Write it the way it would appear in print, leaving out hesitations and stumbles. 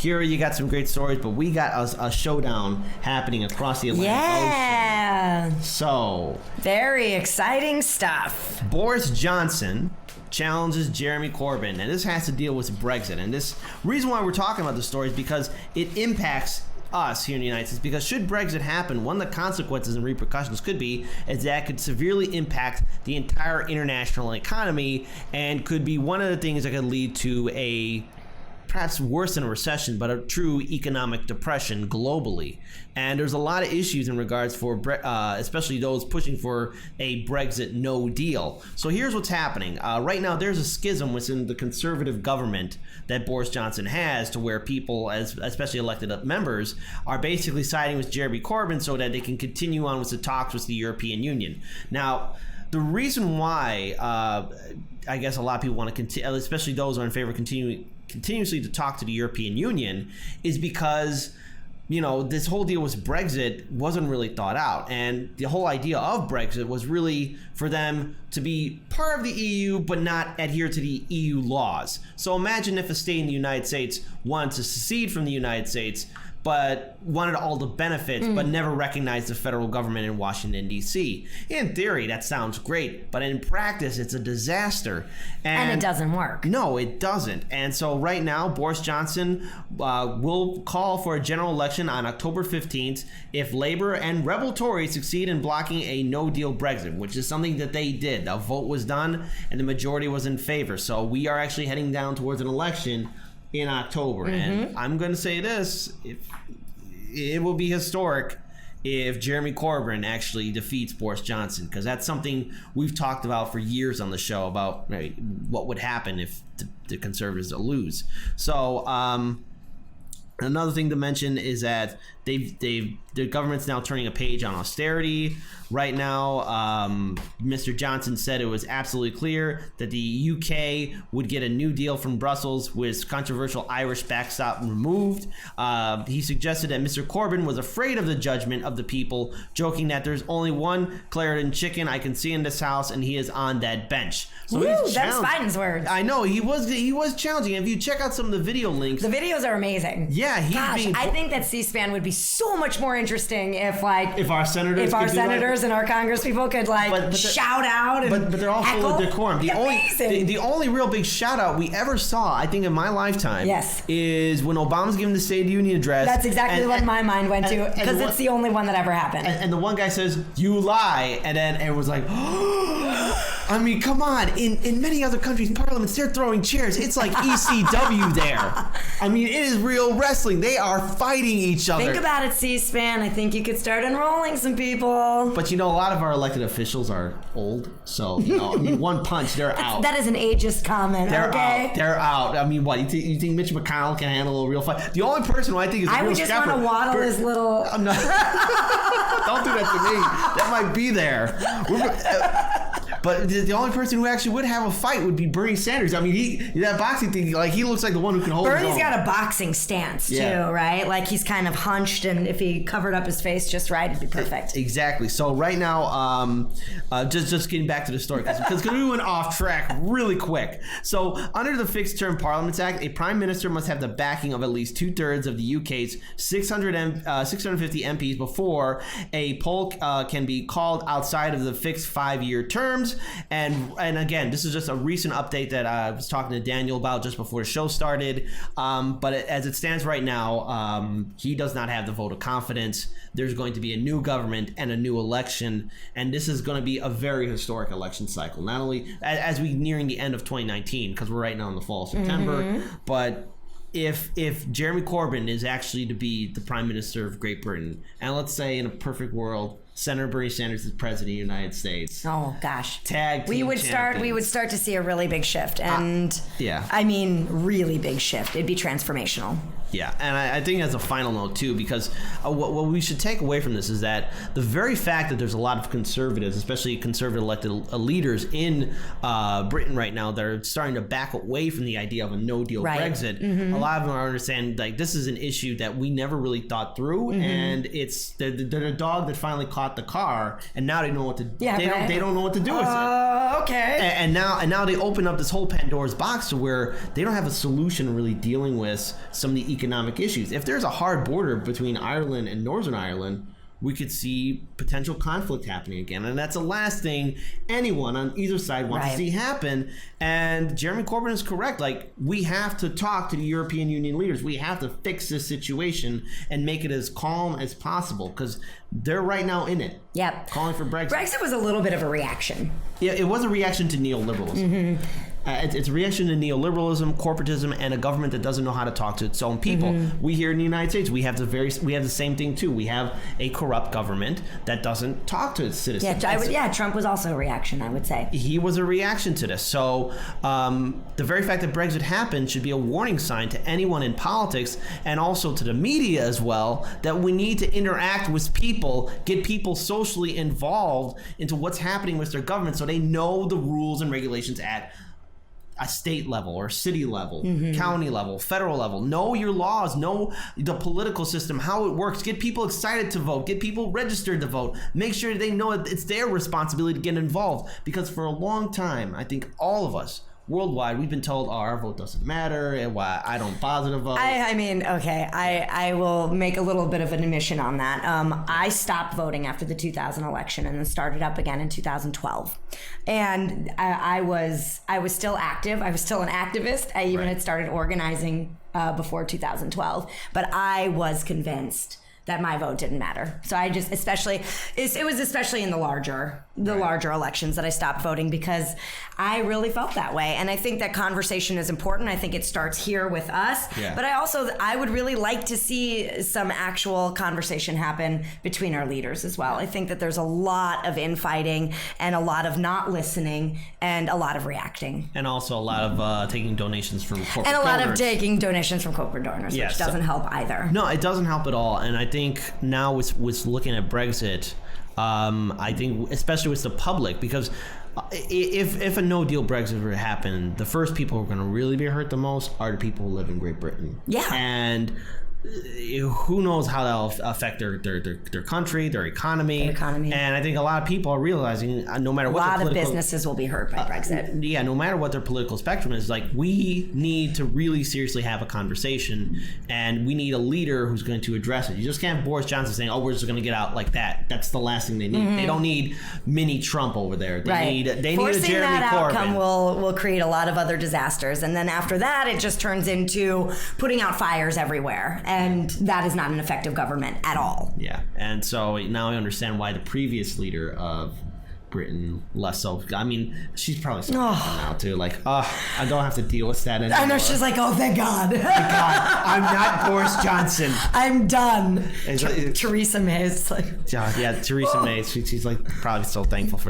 Kira, you got some great stories, but we got a showdown happening across the Atlantic Ocean. So, very exciting stuff. Boris Johnson challenges Jeremy Corbyn, and this has to deal with Brexit. And this reason why we're talking about this story is because it impacts us here in the United States, because should Brexit happen, one of the consequences and repercussions could be is that it could severely impact the entire international economy and could be one of the things that could lead to a perhaps worse than a recession, but a true economic depression globally. And there's a lot of issues in regards for, especially those pushing for a Brexit no deal. So here's what's happening. Right now, there's a schism within the conservative government that Boris Johnson has, to where people, especially elected members, are basically siding with Jeremy Corbyn so that they can continue on with the talks with the European Union. Now, the reason why I guess a lot of people want to continue, especially those who are in favor of continuously to talk to the European Union, is because, you know, this whole deal with Brexit wasn't really thought out. And the whole idea of Brexit was really for them to be part of the EU, but not adhere to the EU laws. So imagine if a state in the United States wanted to secede from the United States, but wanted all the benefits, but never recognized the federal government in Washington, D.C. In theory, that sounds great, but in practice, it's a disaster. And it doesn't work. No, it doesn't. And so right now, Boris Johnson will call for a general election on October 15th if Labour and rebel Tories succeed in blocking a no-deal Brexit, which is something that they did. A vote was done, and the majority was in favor. So we are actually heading down towards an election in October. And I'm going to say this, it will be historic if Jeremy Corbyn actually defeats Boris Johnson, because that's something we've talked about for years on the show about what would happen if the Conservatives lose. So another thing to mention is that the government's now turning a page on austerity. Right now, Mr. Johnson said it was absolutely clear that the UK would get a new deal from Brussels with controversial Irish backstop removed. He suggested that Mr. Corbyn was afraid of the judgment of the people, joking that there's only one Clarendon chicken I can see in this house, and he is on that bench. So that's Biden's words. I know, he was challenging. If you check out some of the video links, the videos are amazing. Yeah, I think that C-SPAN would be so much more interesting if our senators and our congresspeople could shout out and but they're all full of decorum. The only real big shout out we ever saw, I think, in my lifetime, is when Obama's giving the State of the Union address. That's exactly what my mind went to, because it's the only one that ever happened. And the one guy says, "You lie," and then it was like, I mean, come on. In many other countries' parliaments, they're throwing chairs. It's like ECW there. I mean, it is real wrestling. They are fighting each other. Think about it, C-SPAN. I think you could start enrolling some people. But, you know, a lot of our elected officials are old. So, you know, I mean, one punch, they're out. That is an ageist comment, okay? They're out. I mean, what? You think Mitch McConnell can handle a real fight? The only person who I think is I would just want to waddle his little... I'm not... Don't do that to me. That might be there. But the only person who actually would have a fight would be Bernie Sanders. I mean, that boxing thing, like, he looks like the one who can hold Bernie's his own. got a boxing stance, too, right? Like, he's kind of hunched, and if he covered up his face just right, it'd be perfect. Exactly. So right now, just getting back to the story, because we went off track really quick. So under the Fixed Term Parliaments Act, a prime minister must have the backing of at least 2/3 of the UK's 650 MPs before a poll can be called outside of the fixed 5-year terms. And again, this is just a recent update that I was talking to Daniel about just before the show started. But as it stands right now, he does not have the vote of confidence. There's going to be a new government and a new election, and this is going to be a very historic election cycle. Not only as we nearing the end of 2019, because we're right now in the fall of September, but if Jeremy Corbyn is actually to be the Prime Minister of Great Britain, and let's say in a perfect world, Senator Bernie Sanders is President of the United States. Oh gosh, tag team we would start to see a really big shift, and I mean really big shift. It'd be transformational. Yeah, and I think as a final note too, because what we should take away from this is that the very fact that there's a lot of conservatives, especially conservative elected leaders in Britain right now, that are starting to back away from the idea of a no-deal Brexit. A lot of them are understanding like this is an issue that we never really thought through, and they're the dog that finally caught the car, and now they know what to do. They don't know what to do with it. Okay. And now they open up this whole Pandora's box to where they don't have a solution really dealing with some of the economic issues. If there's a hard border between Ireland and Northern Ireland, we could see potential conflict happening again. And that's the last thing anyone on either side wants to see happen. And Jeremy Corbyn is correct. Like, we have to talk to the European Union leaders. We have to fix this situation and make it as calm as possible, because they're right now in it. Yep. Calling for Brexit. Brexit was a little bit of a reaction. Yeah, it was a reaction to neoliberalism. It's a reaction to neoliberalism, corporatism, and a government that doesn't know how to talk to its own people. We here in the United States, we have the same thing too. We have a corrupt government that doesn't talk to its citizens. Trump was also a reaction, I would say. He was a reaction to this. So the very fact that Brexit happened should be a warning sign to anyone in politics, and also to the media as well, that we need to interact with people, get people socially involved into what's happening with their government, so they know the rules and regulations at a state level or city level, county level, federal level. Know your laws, know the political system, how it works. Get people excited to vote, get people registered to vote. Make sure they know it's their responsibility to get involved. Because for a long time, I think all of us worldwide, we've been told, our vote doesn't matter, and why I don't bother to vote. I will make a little bit of an admission on that. I stopped voting after the 2000 election and then started up again in 2012. And I was still active. I was still an activist. I even had started organizing before 2012. But I was convinced that my vote didn't matter. So I just, it was especially in the larger elections that I stopped voting, because I really felt that way. And I think that conversation is important. I think it starts here with us. Yeah. But I would really like to see some actual conversation happen between our leaders as well. I think that there's a lot of infighting and a lot of not listening and a lot of reacting. And also a lot of taking donations from corporate donors. And a lot of taking donations from corporate donors, which doesn't help either. No, it doesn't help at all. And I think now with looking at Brexit, I think especially with the public, because if a no-deal Brexit were to happen, the first people who are going to really be hurt the most are the people who live in Great Britain. Yeah. And who knows how that'll affect their country, their economy. And I think a lot of people are realizing, no matter what, a lot of businesses will be hurt by Brexit. Yeah, no matter what their political spectrum is, like, we need to really seriously have a conversation, and we need a leader who's going to address it. You just can't have Boris Johnson saying, "Oh, we're just going to get out like that." That's the last thing they need. They don't need mini Trump over there. They need a Jeremy Corbyn. Forcing that outcome will create a lot of other disasters, and then after that, it just turns into putting out fires everywhere. And that is not an effective government at all. Yeah. And so now I understand why the previous leader of Britain less so. I mean, she's probably so now too. Like, I don't have to deal with that anymore. I know, she's like, oh, thank God. Thank God. I'm not Boris Johnson. I'm done. Theresa May is like... Yeah, Theresa May. She's like probably so thankful for